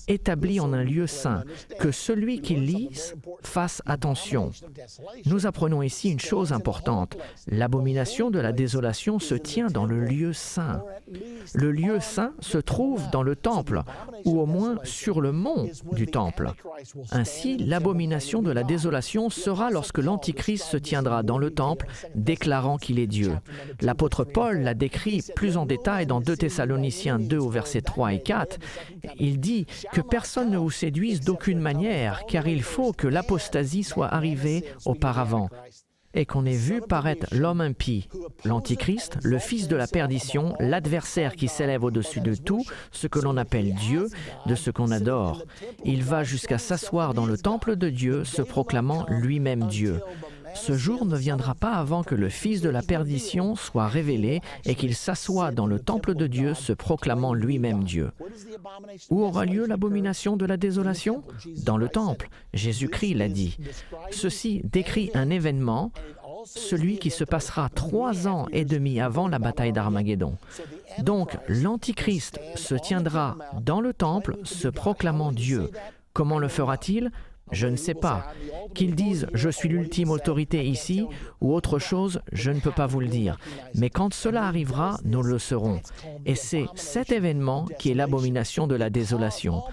établi en un lieu saint, que celui qui lise fasse attention. Nous apprenons ici une chose importante. L'abomination de la désolation se tient dans le lieu saint. Le lieu saint se trouve dans le temple, ou au moins sur le mont du temple. Ainsi, l'abomination de la désolation sera lorsque l'Antichrist se tiendra dans le temple, déclarant qu'il est Dieu. L'apôtre Paul l'a décrit plus en détail dans 2 Thessaloniciens 2 au verset 3 et 4. Il dit que personne ne vous séduise d'aucune manière, car il faut que l'apostasie soit arrivée auparavant. et qu'on ait vu paraître l'homme impie, l'Antichrist, le fils de la perdition, l'adversaire qui s'élève au-dessus de tout, ce que l'on appelle Dieu, de ce qu'on adore. Il va jusqu'à s'asseoir dans le temple de Dieu, se proclamant lui-même Dieu. Ce jour ne viendra pas avant que le fils de la perdition soit révélé et qu'il s'assoie dans le temple de Dieu, se proclamant lui-même Dieu. Où aura lieu l'abomination de la désolation? Dans le temple. Jésus-Christ l'a dit. Ceci décrit un événement, celui qui se passera 3 ans et demi avant la bataille d'Armageddon. Donc, l'Antichrist se tiendra dans le temple, se proclamant Dieu. Comment le fera-t-il? Je ne sais pas. Qu'ils disent « je suis l'ultime autorité ici » ou autre chose, je ne peux pas vous le dire. Mais quand cela arrivera, nous le saurons. Et c'est cet événement qui est l'abomination de la désolation.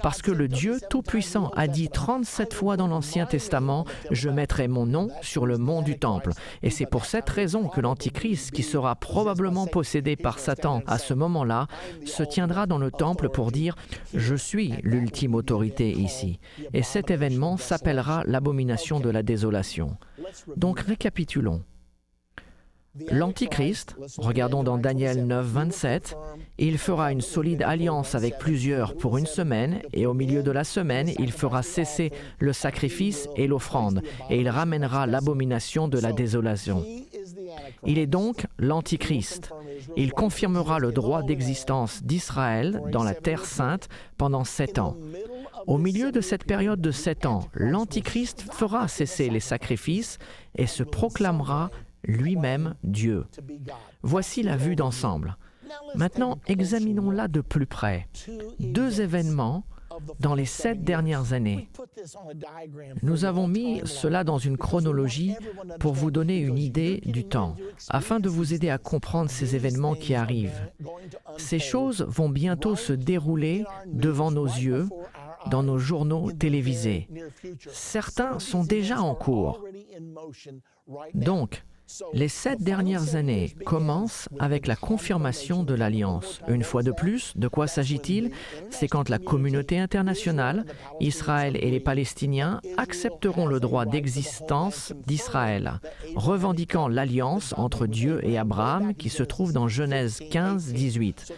Parce que le Dieu Tout-Puissant a dit 37 fois dans l'Ancien Testament « je mettrai mon nom sur le mont du Temple ». Et c'est pour cette raison que l'Antichrist, qui sera probablement possédé par Satan à ce moment-là, se tiendra dans le Temple pour dire « je suis l'ultime autorité ici ». Et cet événement s'appellera l'abomination de la désolation. Donc récapitulons. L'Antichrist, regardons dans Daniel 9, 27, il fera une solide alliance avec plusieurs pour une semaine, et au milieu de la semaine, il fera cesser le sacrifice et l'offrande, et il ramènera l'abomination de la désolation. Il est donc l'Antichrist. Il confirmera le droit d'existence d'Israël dans la Terre Sainte pendant 7 ans. Au milieu de cette période de 7 ans, l'Antichrist fera cesser les sacrifices et se proclamera lui-même Dieu. Voici la vue d'ensemble. Maintenant, examinons-la de plus près. 2 événements dans les 7 dernières années. Nous avons mis cela dans une chronologie pour vous donner une idée du temps, afin de vous aider à comprendre ces événements qui arrivent. Ces choses vont bientôt se dérouler devant nos yeux, dans nos journaux télévisés. Certains sont déjà en cours. Donc, les 7 dernières années commencent avec la confirmation de l'Alliance. Une fois de plus, de quoi s'agit-il? C'est quand la communauté internationale, Israël et les Palestiniens, accepteront le droit d'existence d'Israël, revendiquant l'alliance entre Dieu et Abraham qui se trouve dans Genèse 15, 18.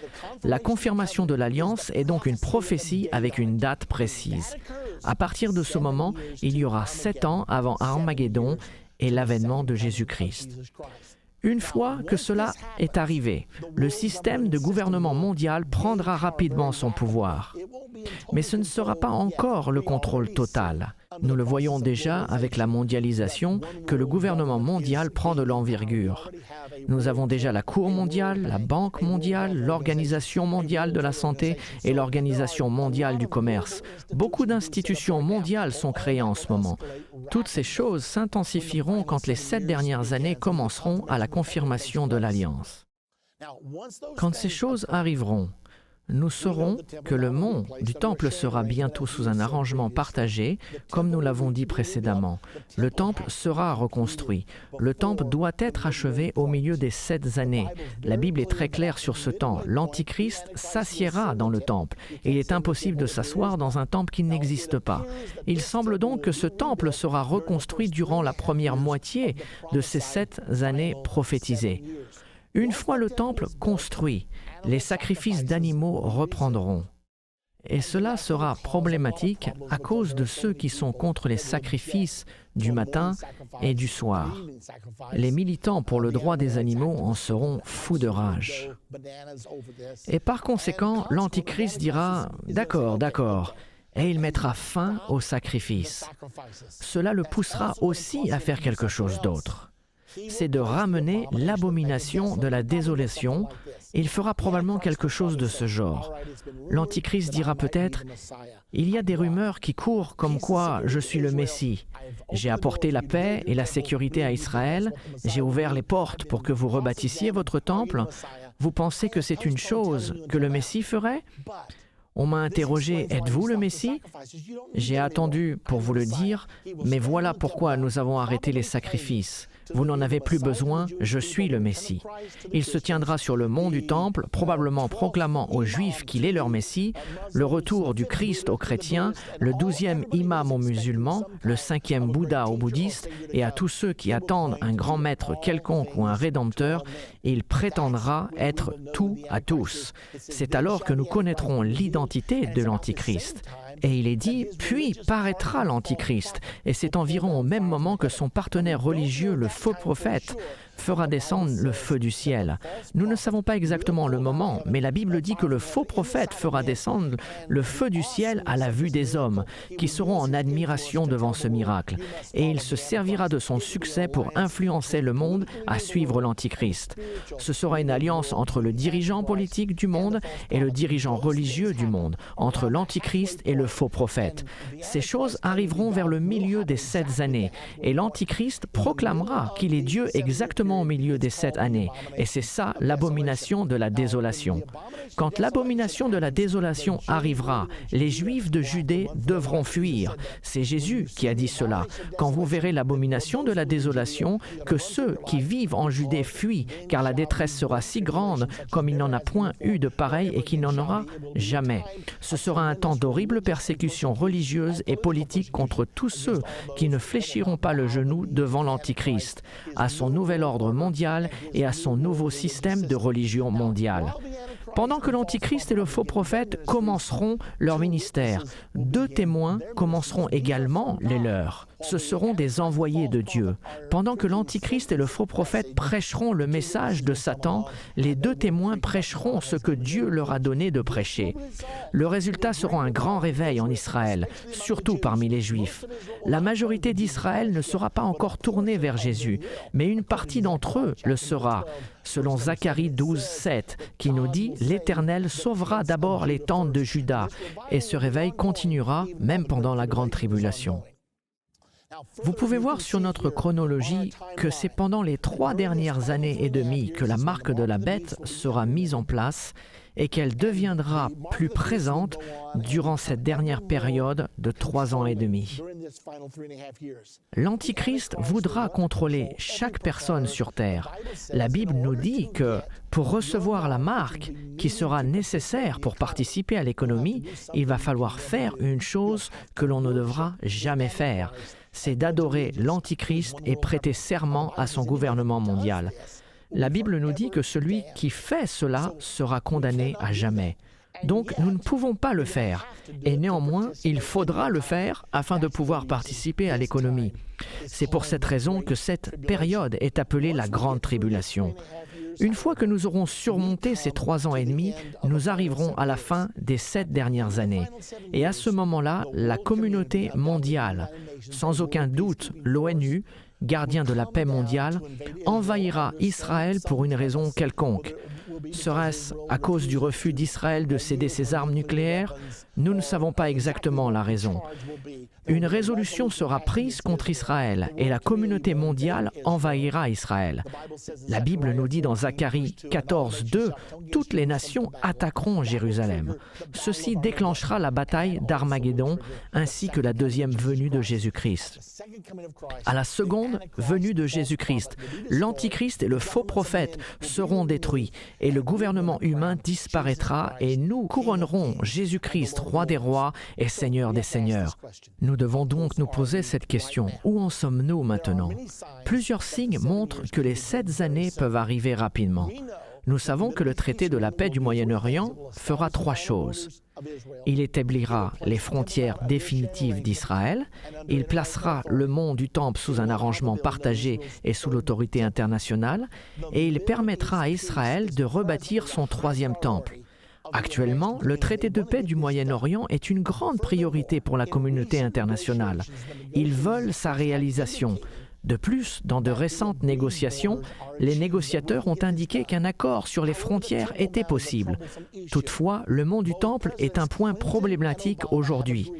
La confirmation de l'Alliance est donc une prophétie avec une date précise. À partir de ce moment, il y aura 7 ans avant Armageddon et l'avènement de Jésus-Christ. Une fois que cela est arrivé, le système de gouvernement mondial prendra rapidement son pouvoir. Mais ce ne sera pas encore le contrôle total. Nous le voyons déjà avec la mondialisation, que le gouvernement mondial prend de l'envergure. Nous avons déjà la Cour mondiale, la Banque mondiale, l'Organisation mondiale de la santé et l'Organisation mondiale du commerce. Beaucoup d'institutions mondiales sont créées en ce moment. Toutes ces choses s'intensifieront quand les 7 dernières années commenceront à la confirmation de l'Alliance. Quand ces choses arriveront, nous saurons que le mont du Temple sera bientôt sous un arrangement partagé, comme nous l'avons dit précédemment. Le Temple sera reconstruit. Le Temple doit être achevé au milieu des 7 années. La Bible est très claire sur ce temps. L'Antichrist s'assiera dans le Temple. Et il est impossible de s'asseoir dans un Temple qui n'existe pas. Il semble donc que ce Temple sera reconstruit durant la première moitié de ces 7 années prophétisées. Une fois le temple construit, les sacrifices d'animaux reprendront. Et cela sera problématique à cause de ceux qui sont contre les sacrifices du matin et du soir. Les militants pour le droit des animaux en seront fous de rage. Et par conséquent, l'Antichrist dira « D'accord, d'accord », et il mettra fin aux sacrifices. Cela le poussera aussi à faire quelque chose d'autre. C'est de ramener l'abomination de la désolation. Il fera probablement quelque chose de ce genre. L'Antichrist dira peut-être « Il y a des rumeurs qui courent comme quoi je suis le Messie. J'ai apporté la paix et la sécurité à Israël. J'ai ouvert les portes pour que vous rebâtissiez votre temple. Vous pensez que c'est une chose que le Messie ferait ? On m'a interrogé, êtes-vous le Messie? J'ai attendu pour vous le dire, mais voilà pourquoi nous avons arrêté les sacrifices. Vous n'en avez plus besoin, je suis le Messie. Il se tiendra sur le mont du Temple, probablement proclamant aux Juifs qu'il est leur Messie, le retour du Christ aux chrétiens, le 12e imam aux musulmans, le 5e Bouddha aux bouddhistes, et à tous ceux qui attendent un grand maître quelconque ou un rédempteur, il prétendra être tout à tous. C'est alors que nous connaîtrons l'identité de l'Antichrist. Et il est dit, puis paraîtra l'Antichrist, et c'est environ au même moment que son partenaire religieux, le faux prophète, fera descendre le feu du ciel. Nous ne savons pas exactement le moment, mais la Bible dit que le faux prophète fera descendre le feu du ciel à la vue des hommes, qui seront en admiration devant ce miracle. Et il se servira de son succès pour influencer le monde à suivre l'Antichrist. Ce sera une alliance entre le dirigeant politique du monde et le dirigeant religieux du monde, entre l'Antichrist et le faux prophète. Ces choses arriveront vers le milieu des 7 années, et l'Antichrist proclamera qu'il est Dieu exactement au milieu des 7 années. Et c'est ça l'abomination de la désolation. Quand l'abomination de la désolation arrivera, les Juifs de Judée devront fuir. C'est Jésus qui a dit cela. Quand vous verrez l'abomination de la désolation, que ceux qui vivent en Judée fuient, car la détresse sera si grande comme il n'en a point eu de pareil et qu'il n'en aura jamais. Ce sera un temps d'horrible persécution religieuse et politique contre tous ceux qui ne fléchiront pas le genou devant l'Antichrist, à son nouvel ordre mondial et à son nouveau système de religion mondiale. Pendant que l'Antichrist et le faux prophète commenceront leur ministère, 2 témoins commenceront également les leurs. Ce seront des envoyés de Dieu. Pendant que l'Antichrist et le faux prophète prêcheront le message de Satan, les 2 témoins prêcheront ce que Dieu leur a donné de prêcher. Le résultat sera un grand réveil en Israël, surtout parmi les Juifs. La majorité d'Israël ne sera pas encore tournée vers Jésus, mais une partie d'entre eux le sera, selon Zacharie 12, 7, qui nous dit « L'Éternel sauvera d'abord les tentes de Juda » et ce réveil continuera même pendant la grande tribulation. Vous pouvez voir sur notre chronologie que c'est pendant les 3 dernières années et demie que la marque de la bête sera mise en place et qu'elle deviendra plus présente durant cette dernière période de 3 ans et demi. L'Antichrist voudra contrôler chaque personne sur Terre. La Bible nous dit que pour recevoir la marque qui sera nécessaire pour participer à l'économie, il va falloir faire une chose que l'on ne devra jamais faire. C'est d'adorer l'Antichrist et prêter serment à son gouvernement mondial. La Bible nous dit que celui qui fait cela sera condamné à jamais. Donc, nous ne pouvons pas le faire. Et néanmoins, il faudra le faire afin de pouvoir participer à l'économie. C'est pour cette raison que cette période est appelée la Grande Tribulation. Une fois que nous aurons surmonté ces 3 ans et demi, nous arriverons à la fin des 7 dernières années. Et à ce moment-là, la communauté mondiale, sans aucun doute l'ONU, gardien de la paix mondiale, envahira Israël pour une raison quelconque. Serait-ce à cause du refus d'Israël de céder ses armes nucléaires? Nous ne savons pas exactement la raison. Une résolution sera prise contre Israël et la communauté mondiale envahira Israël. La Bible nous dit dans Zacharie 14, 2, « Toutes les nations attaqueront Jérusalem. Ceci déclenchera la bataille d'Armageddon ainsi que la deuxième venue de Jésus-Christ. » À la seconde venue de Jésus-Christ, l'Antichrist et le faux prophète seront détruits et le gouvernement humain disparaîtra et nous couronnerons Jésus-Christ, roi des rois et seigneur des seigneurs. Nous devons donc nous poser cette question. Où en sommes-nous maintenant? Plusieurs signes montrent que les 7 années peuvent arriver rapidement. Nous savons que le traité de la paix du Moyen-Orient fera 3 choses. Il établira les frontières définitives d'Israël, il placera le mont du Temple sous un arrangement partagé et sous l'autorité internationale, et il permettra à Israël de rebâtir son 3e temple. Actuellement, le traité de paix du Moyen-Orient est une grande priorité pour la communauté internationale. Ils veulent sa réalisation. De plus, dans de récentes négociations, les négociateurs ont indiqué qu'un accord sur les frontières était possible. Toutefois, le mont du Temple est un point problématique aujourd'hui.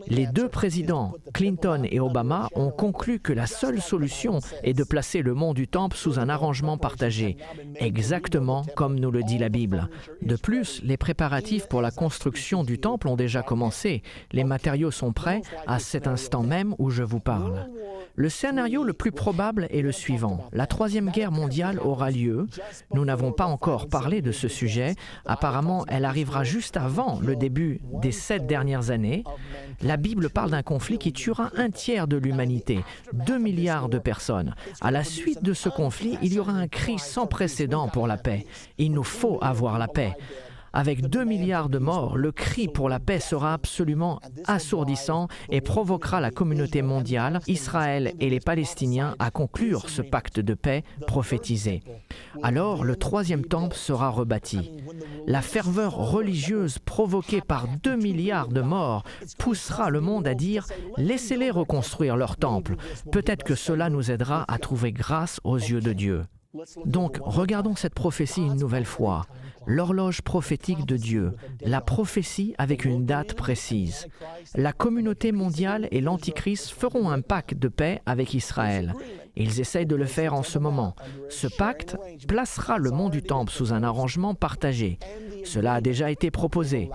Les 2 présidents, Clinton et Obama, ont conclu que la seule solution est de placer le mont du Temple sous un arrangement partagé, exactement comme nous le dit la Bible. De plus, les préparatifs pour la construction du Temple ont déjà commencé. Les matériaux sont prêts à cet instant même où je vous parle. Le scénario le plus probable est le suivant. La Troisième Guerre mondiale aura lieu. Nous n'avons pas encore parlé de ce sujet. Apparemment, elle arrivera juste avant le début des 7 dernières années. La Bible parle d'un conflit qui tuera un tiers de l'humanité, 2 milliards de personnes. À la suite de ce conflit, il y aura un cri sans précédent pour la paix. Il nous faut avoir la paix. Avec 2 milliards de morts, le cri pour la paix sera absolument assourdissant et provoquera la communauté mondiale, Israël et les Palestiniens à conclure ce pacte de paix prophétisé. Alors, le troisième temple sera rebâti. La ferveur religieuse provoquée par 2 milliards de morts poussera le monde à dire « Laissez-les reconstruire leur temple. Peut-être que cela nous aidera à trouver grâce aux yeux de Dieu. » Donc, regardons cette prophétie une nouvelle fois. L'horloge prophétique de Dieu, la prophétie avec une date précise. La communauté mondiale et l'Antichrist feront un pacte de paix avec Israël. Ils essayent de le faire en ce moment. Ce pacte placera le mont du Temple sous un arrangement partagé. Cela a déjà été proposé.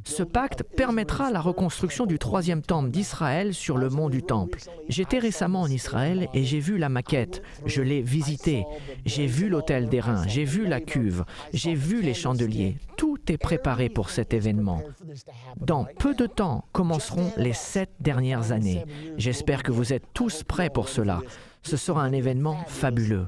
Ce pacte permettra la reconstruction du troisième temple d'Israël sur le mont du Temple. J'étais récemment en Israël et j'ai vu la maquette. Je l'ai visitée. J'ai vu l'autel d'airain, j'ai vu la cuve, j'ai vu les chandeliers. Tout est préparé pour cet événement. Dans peu de temps commenceront les 7 dernières années. J'espère que vous êtes tous prêts pour cela. Ce sera un événement fabuleux.